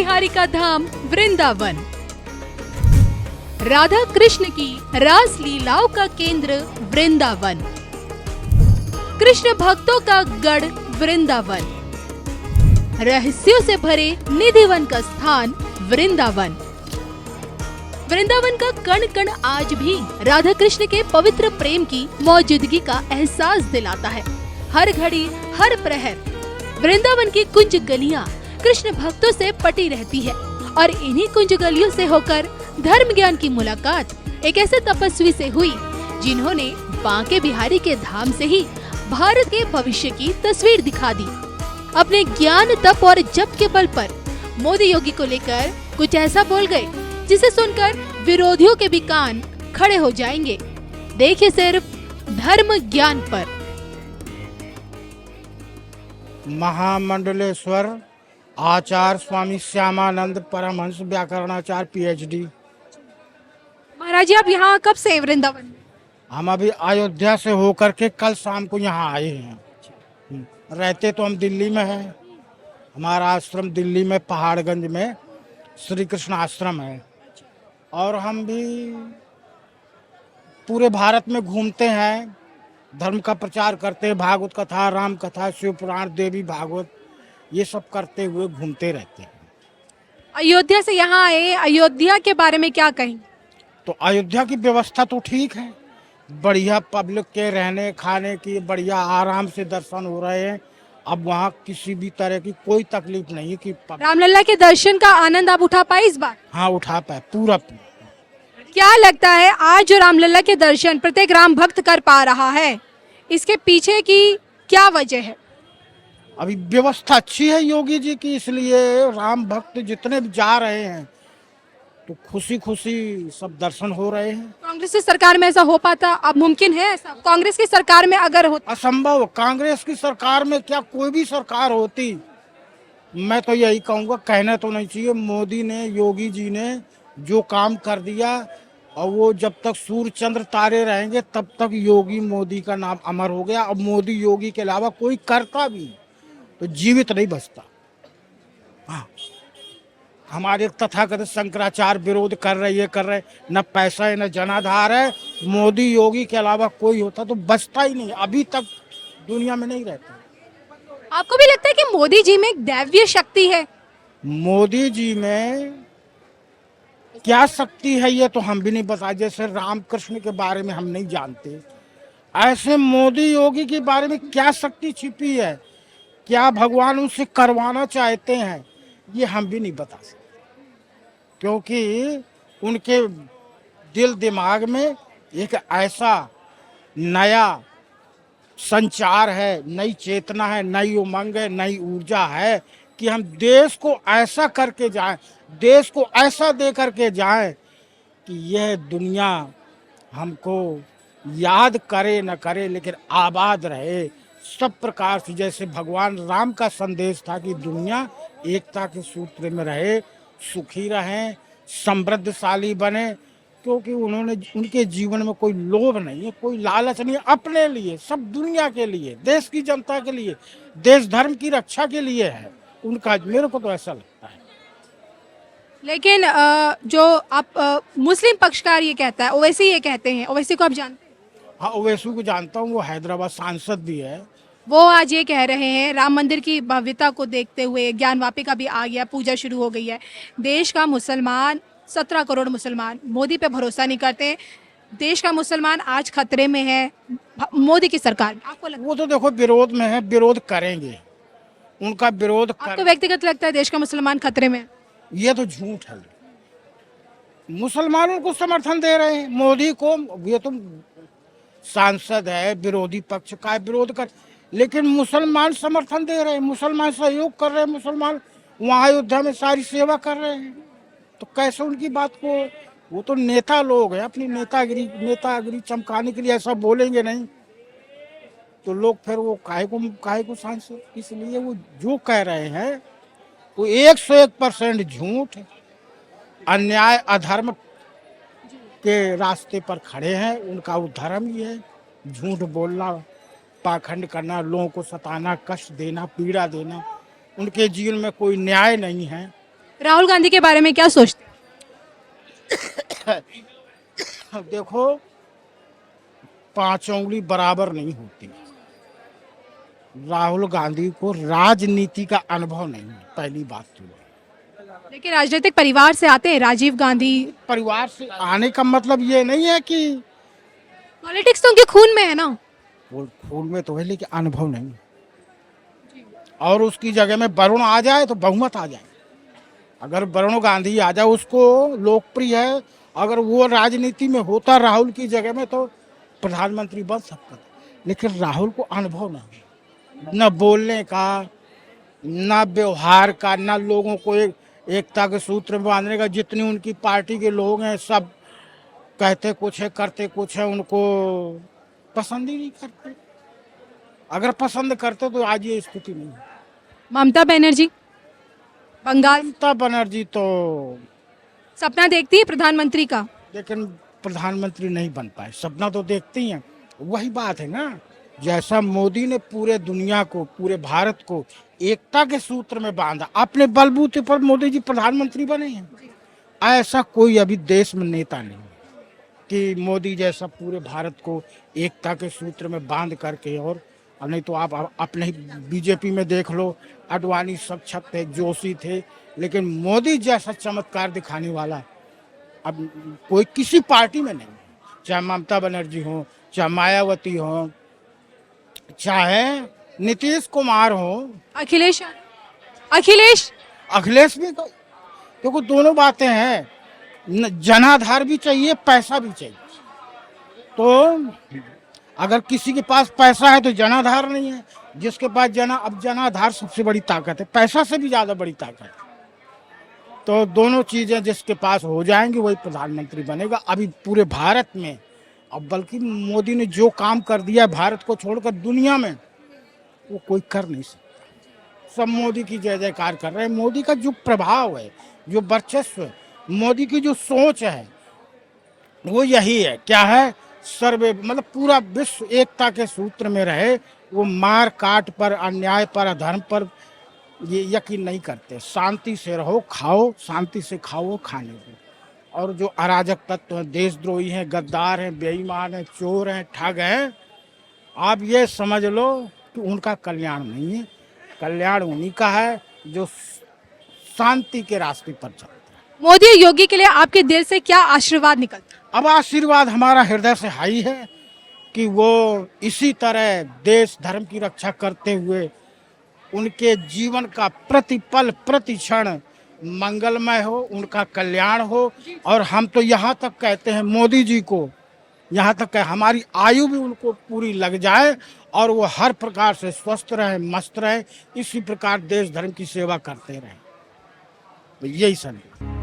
बिहारी का धाम वृंदावन। राधा कृष्ण की रास लीलाओं का केंद्र वृंदावन। कृष्ण भक्तों का गढ़ वृंदावन। रहस्यों से भरे निधिवन का स्थान वृंदावन। वृंदावन का कण कण आज भी राधा कृष्ण के पवित्र प्रेम की मौजूदगी का एहसास दिलाता है। हर घड़ी हर प्रहर वृंदावन की कुंज गलियां कृष्ण भक्तों से पटी रहती है और इन्हीं कुंज गलियों से होकर धर्म ज्ञान की मुलाकात एक ऐसे तपस्वी से हुई जिन्होंने बांके बिहारी के धाम से ही भारत के भविष्य की तस्वीर दिखा दी। अपने ज्ञान तप और जप के बल पर मोदी योगी को लेकर कुछ ऐसा बोल गए जिसे सुनकर विरोधियों के भी कान खड़े हो जाएंगे। देखिए सिर्फ धर्म ज्ञान पर। महामंडलेश्वर आचार्य स्वामी श्यामानंद परमहंस व्याकरणाचार्य PhD। महाराज जी, आप यहाँ कब से वृंदावन? हम अभी अयोध्या से होकर के कल शाम को यहाँ आए हैं। रहते तो हम दिल्ली में हैं। हमारा आश्रम दिल्ली में पहाड़गंज में श्री कृष्ण आश्रम है और हम भी पूरे भारत में घूमते हैं, धर्म का प्रचार करते हैं, भागवत कथा, राम कथा, शिव पुराण, देवी भागवत ये सब करते हुए घूमते रहते हैं। अयोध्या से यहाँ आए, अयोध्या के बारे में क्या कहें? तो अयोध्या की व्यवस्था तो ठीक है, बढ़िया पब्लिक के रहने खाने की बढ़िया आराम से दर्शन हो रहे हैं। अब वहाँ किसी भी तरह की कोई तकलीफ नहीं है कि रामलला के दर्शन का आनंद आप उठा पाए इस बार? हाँ, उठा पाए पूरा। क्या लगता है आज जो रामलला के दर्शन प्रत्येक राम भक्त कर पा रहा है, इसके पीछे की क्या वजह है? अभी व्यवस्था अच्छी है योगी जी की, इसलिए राम भक्त जितने भी जा रहे हैं तो खुशी खुशी सब दर्शन हो रहे हैं। कांग्रेस की सरकार में ऐसा हो पाता? अब मुमकिन है ऐसा? कांग्रेस की सरकार में अगर हो? असंभव। कांग्रेस की सरकार में क्या कोई भी सरकार होती, मैं तो यही कहूँगा, कहना तो नहीं चाहिए। मोदी ने, योगी जी ने जो काम कर दिया, और वो जब तक सूर्य चंद्र तारे रहेंगे तब तक योगी मोदी का नाम अमर हो गया। अब मोदी योगी के अलावा कोई करता भी तो जीवित नहीं बचता। हाँ, हमारे तथाकथित शंकराचार्य विरोध कर रहे, न पैसा है न जनाधार है। मोदी योगी के अलावा कोई होता तो बचता ही नहीं, अभी तक दुनिया में नहीं रहता। आपको भी लगता है कि मोदी जी में एक दैवीय शक्ति है? मोदी जी में क्या शक्ति है ये तो हम भी नहीं बता। जैसे रामकृष्ण के बारे में हम नहीं जानते, ऐसे मोदी योगी के बारे में क्या शक्ति छिपी है, क्या भगवान उनसे करवाना चाहते हैं, ये हम भी नहीं बता सकते। क्योंकि उनके दिल दिमाग में एक ऐसा नया संचार है, नई चेतना है, नई उमंग है, नई ऊर्जा है कि हम देश को ऐसा करके जाएं, देश को ऐसा दे करके जाएं कि यह दुनिया हमको याद करे न करे लेकिन आबाद रहे सब प्रकार से। जैसे भगवान राम का संदेश था कि दुनिया एकता के सूत्र में रहे, सुखी रहें, समृद्धशाली बने। क्योंकि उन्होंने, उनके जीवन में कोई लोभ नहीं है, कोई लालच नहीं है, अपने लिए, सब दुनिया के लिए, देश की जनता के लिए, देश धर्म की रक्षा के लिए है उनका। मेरे को तो ऐसा लगता है। लेकिन जो आप मुस्लिम पक्षकार ये कहता है, ओवैसी ये कहते हैं, ओवैसी को आप जानते हैं? हाँ, ओवैसी को जानता हूँ, वो हैदराबाद सांसद भी है। वो आज ये कह रहे हैं राम मंदिर की भव्यता को देखते हुए ज्ञान वापिका भी आ गया, पूजा शुरू हो गई है, देश का मुसलमान 17 करोड़ मुसलमान मोदी पे भरोसा नहीं करते, देश का मुसलमान आज खतरे में है मोदी की सरकार में। आपको लगता है? वो तो देखो विरोध में है, विरोध करेंगे, उनका विरोध आपको व्यक्तिगत लगता है देश का मुसलमान खतरे में? ये तो झूठ है। मुसलमानों को समर्थन दे रहे हैं मोदी को, ये तो सांसद है, विरोधी पक्ष का विरोध कर, लेकिन मुसलमान समर्थन दे रहे हैं, मुसलमान सहयोग कर रहे हैं, मुसलमान वहाँ अयोध्या में सारी सेवा कर रहे हैं। तो कैसे उनकी बात को, वो तो नेता लोग हैं, अपनी नेतागिरी चमकाने के लिए ऐसा बोलेंगे नहीं तो लोग फिर वो काहे को सांसद। इसलिए वो जो कह रहे हैं वो 101% झूठ है, अन्याय अधर्म के रास्ते पर खड़े हैं। उनका वो धर्म ही है झूठ बोलना, पाखंड करना, लोगों को सताना, कष्ट देना, पीड़ा देना। उनके जीवन में कोई न्याय नहीं है, राहुल गांधी के बारे में क्या सोचते हैं? देखो, पांच उंगली बराबर नहीं होती। राहुल गांधी को राजनीति का अनुभव नहीं है, पहली बात तो ये। देखिए, राजनीतिक परिवार से आते हैं राजीव गांधी। परिवार से आने का मतलब ये नहीं है कि पॉलिटिक्स तो उनके खून में है ना। वो खून में तो है, लेकिन अनुभव नहीं है। और उसकी जगह में वरुण आ जाए तो बहुमत आ जाए। अगर वरुण गांधी आ जाए, उसको लोकप्रिय है, अगर वो राजनीति में होता राहुल की जगह में तो प्रधानमंत्री बन सकता था। लेकिन राहुल को अनुभव नहीं, न बोलने का, न व्यवहार का, न लोगों को एकता के सूत्र में बांधने का। जितनी उनकी पार्टी के लोग हैं सब कहते कुछ है करते कुछ है, उनको पसंद ही नहीं करते। अगर पसंद करते तो आज ये स्थिति नहीं है। ममता बनर्जी बंगाल ममता बनर्जी तो सपना देखती है प्रधानमंत्री का। लेकिन प्रधानमंत्री नहीं बन पाए। सपना तो देखती हैं। वही बात है ना, जैसा मोदी ने पूरे दुनिया को, पूरे भारत को एकता के सूत्र में बांधा, अपने बलबूते पर मोदी जी प्रधानमंत्री बने हैं। ऐसा कोई अभी देश में नेता नहीं कि मोदी जैसा पूरे भारत को एकता के सूत्र में बांध करके। और नहीं तो आप अपने ही बीजेपी में देख लो, अडवाणी सब छत थे, जोशी थे, लेकिन मोदी जैसा चमत्कार दिखाने वाला अब कोई किसी पार्टी में नहीं। चाहे ममता बनर्जी हो, चाहे मायावती हो, चाहे नीतीश कुमार हो, अखिलेश अखिलेश अखिलेश भी। तो देखो, दोनों बातें हैं, जनाधार भी चाहिए, पैसा भी चाहिए। तो अगर किसी के पास पैसा है तो जनाधार नहीं है, जिसके पास अब जनाधार सबसे बड़ी ताकत है, पैसा से भी ज्यादा बड़ी ताकत है। तो दोनों चीजें जिसके पास हो जाएंगी वही प्रधानमंत्री बनेगा। अभी पूरे भारत में, अब बल्कि मोदी ने जो काम कर दिया है भारत को छोड़कर दुनिया में, वो कोई कर नहीं सकता। सब मोदी की जय जयकार कर रहे हैं। मोदी का जो प्रभाव है, जो वर्चस्व है, मोदी की जो सोच है, वो यही है। क्या है? सर्वे, मतलब पूरा विश्व एकता के सूत्र में रहे। वो मार काट पर, अन्याय पर, अधर्म पर ये यकीन नहीं करते। शांति से रहो, खाओ, शांति से खाओ, खाने को। और जो अराजक तत्व हैं, देशद्रोही हैं, गद्दार हैं, बेईमान हैं, चोर हैं, ठग हैं, आप ये समझ लो कि उनका कल्याण नहीं है। कल्याण उन्हीं का है जो शांति के रास्ते पर चलते हैं। मोदी और योगी के लिए आपके दिल से क्या आशीर्वाद निकलता है? अब आशीर्वाद हमारा हृदय से हाई है कि वो इसी तरह देश धर्म की रक्षा करते हुए उनके जीवन का प्रतिपल प्रतिक्षण मंगलमय हो, उनका कल्याण हो। और हम तो यहाँ तक कहते हैं मोदी जी को, यहाँ तक कि हमारी आयु भी उनको पूरी लग जाए और वो हर प्रकार से स्वस्थ रहे, मस्त रहे, इसी प्रकार देश धर्म की सेवा करते रहें। तो यही संदेश।